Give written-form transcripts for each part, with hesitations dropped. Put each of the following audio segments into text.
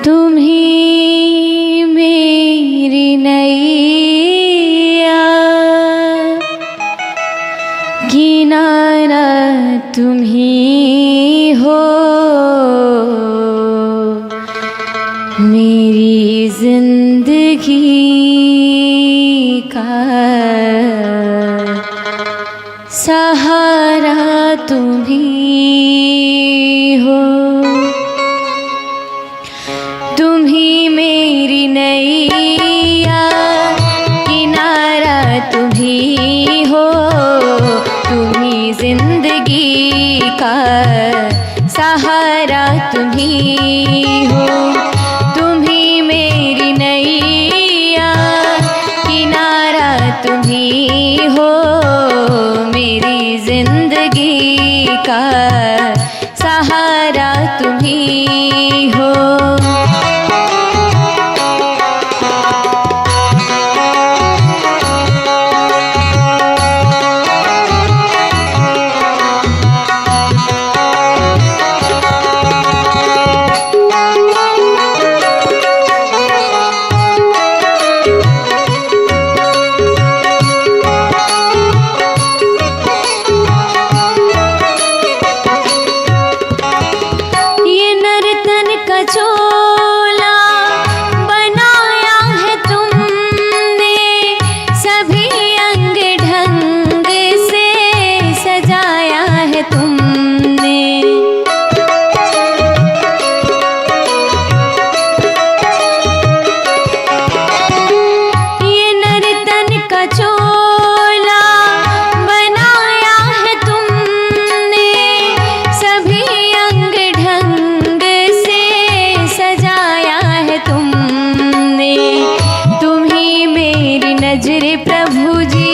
तुम ही मेरी नैया, किनारा तुम ही हो, मेरी जिंदगी का सहारा तुम ही हो। तुम ही मेरी नैया, किनारा तुम ही हो, तुम ही जिंदगी का सहारा तुम ही हो। तुम ही मेरी नैया, किनारा तुम ही हो, मेरी जिंदगी का सहारा तुम ही हो। चोला बनाया है तुमने, सभी अंग ढंग से सजाया है तुमने। ये नर्तन का चोला बनाया है तुमने, सभी अंग ढंग से सजाया है तुमने। तुम ही मेरी नजरे प्रभु जी,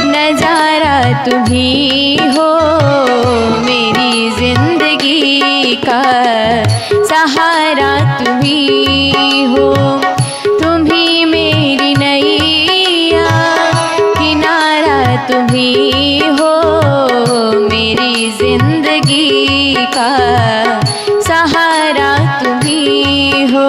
नजारा तुम ही हो, मेरी जिंदगी का सहारा तुम ही हो। तुम ही मेरी नैया, किनारा तुम ही हो, मेरी जिंदगी का सहारा तुम ही हो।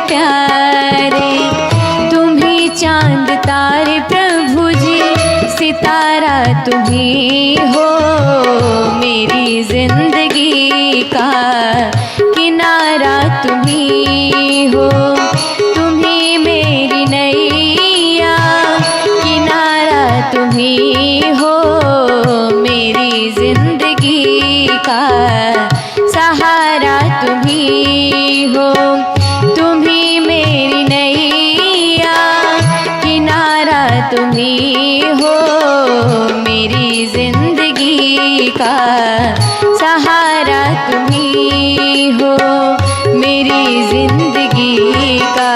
प्यारे तुम ही चांद तारे प्रभु जी, सितारा तुम ही हो, मेरी जिंदगी का किनारा तुम ही हो। तुम ही मेरी नैया, किनारा तुम ही हो, मेरी जिंदगी का सहारा तुम ही हो। तुम ही मेरी नैया, किनारा तुम ही हो, मेरी जिंदगी का सहारा तुम ही हो, मेरी जिंदगी का